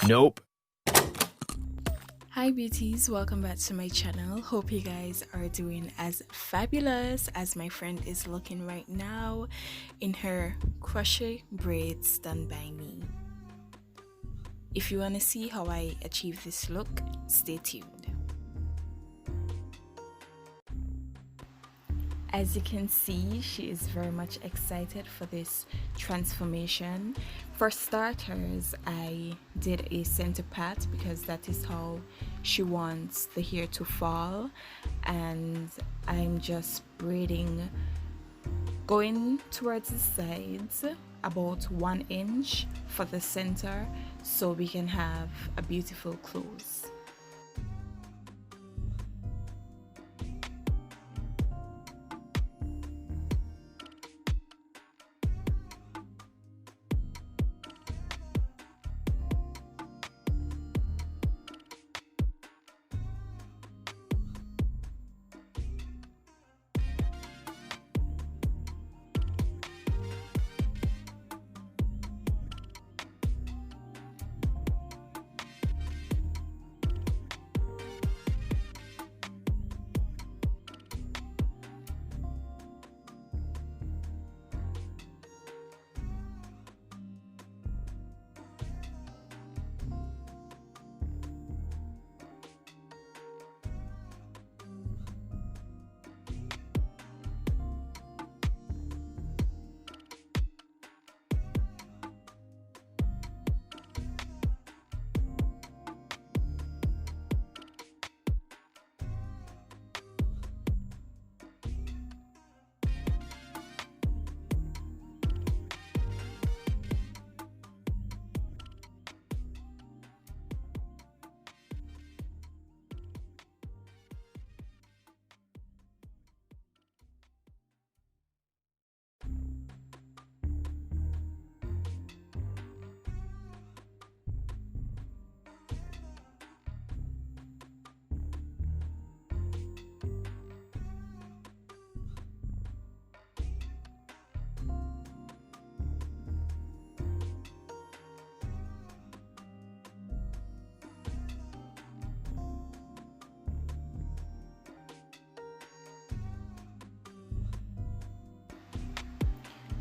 Nope. Hi beauties, welcome back to my channel. Hope you guys are doing as fabulous as my friend is looking right now in her crochet braids done by me. If you want to see how I achieve this look, stay tuned. As you can see, she is very much excited for this transformation. For starters, I did a center part because that is how she wants the hair to fall, and I'm just braiding going towards the sides about 1 inch for the center so we can have a beautiful close.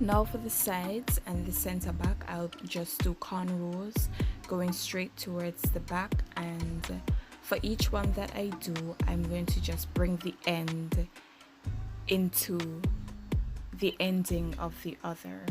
Now for the sides and the center back, I'll just do cornrows going straight towards the back, and for each one that I do, I'm going to just bring the end into the ending of the other.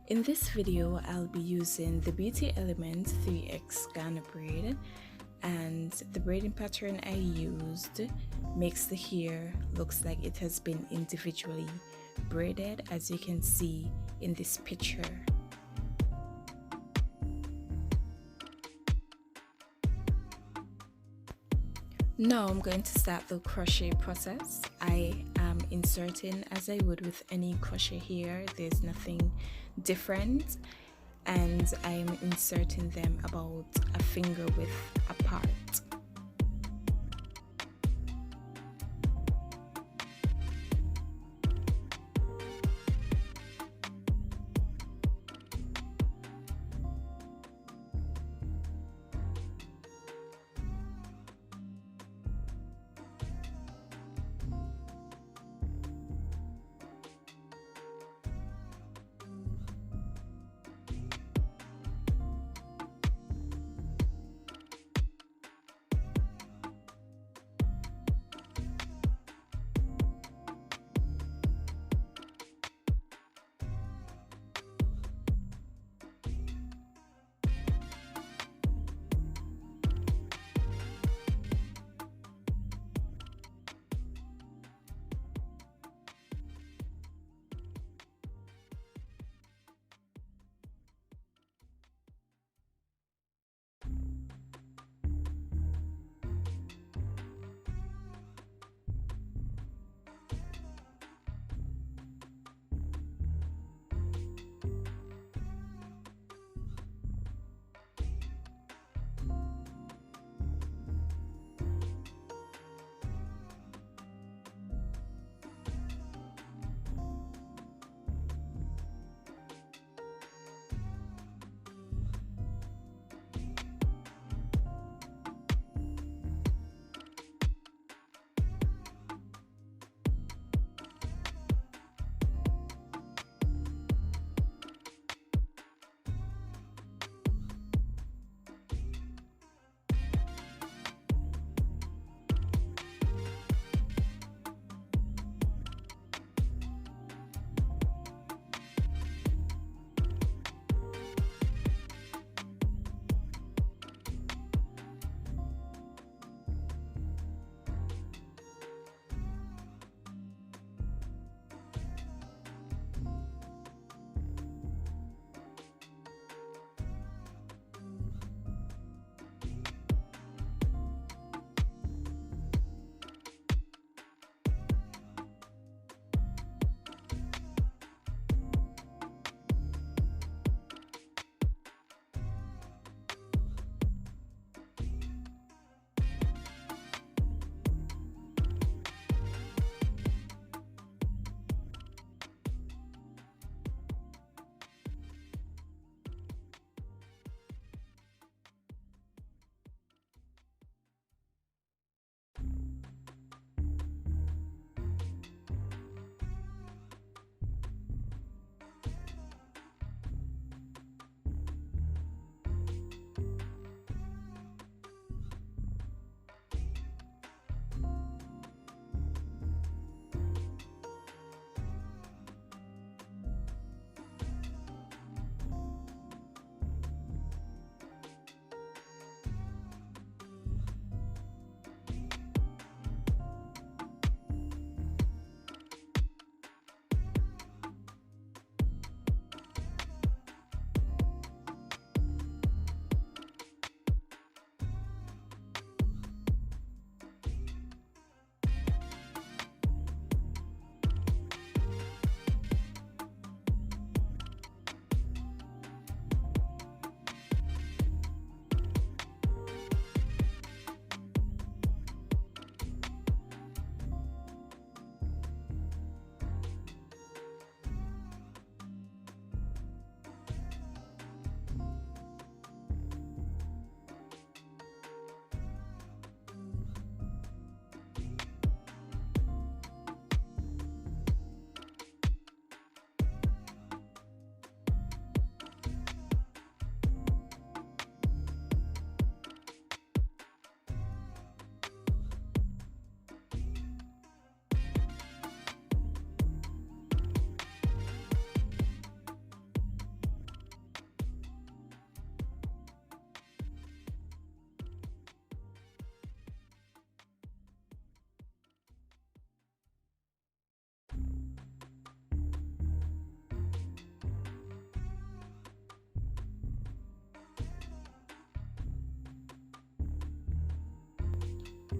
In this video, I'll be using the Beauty Element 3X Ghana braid, and the braiding pattern I used makes the hair looks like it has been individually braided, as you can see in this picture. Now I'm going to start the crochet process. I am inserting as I would with any crochet here. There's nothing different, and I'm inserting them about a finger width apart.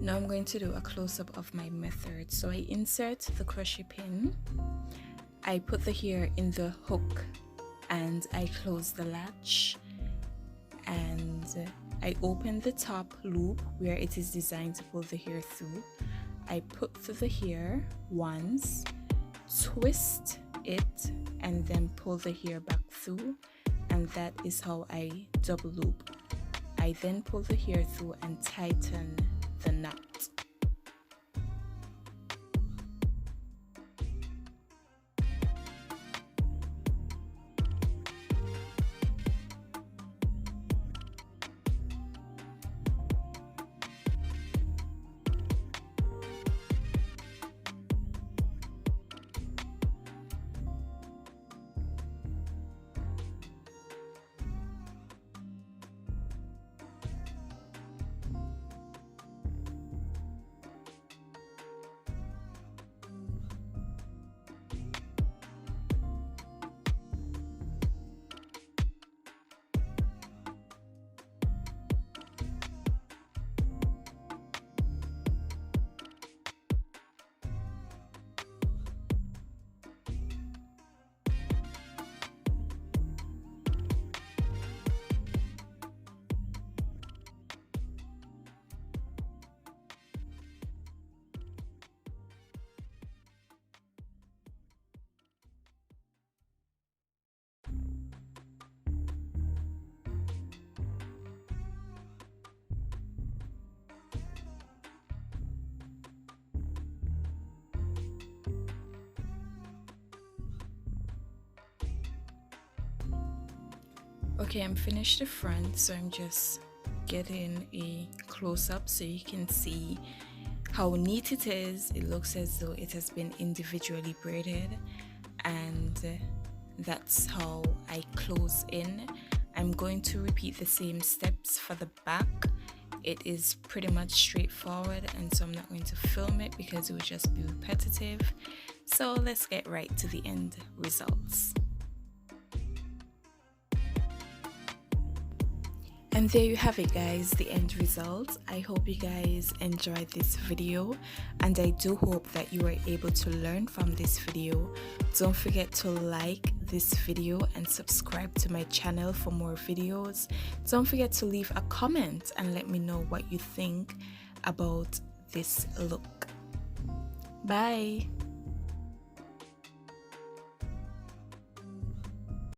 Now I'm going to do a close-up of my method. So I insert the crochet pin, I put the hair in the hook, and I close the latch, and I open the top loop where it is designed to pull the hair through. I put through the hair once, twist it, and then pull the hair back through, and that is how I double loop. I then pull the hair through and tighten the knot. Okay, I'm finished the front, so I'm just getting a close-up so you can see how neat it is. It looks as though it has been individually braided, and that's how I close in. I'm going to repeat the same steps for the back. It is pretty much straightforward, and so I'm not going to film it because it would just be repetitive. So let's get right to the end results. And there you have it, guys, the end result. I hope you guys enjoyed this video, and I do hope that you were able to learn from this video. Don't forget to like this video and subscribe to my channel for more videos. Don't forget to leave a comment and let me know what you think about this look. Bye.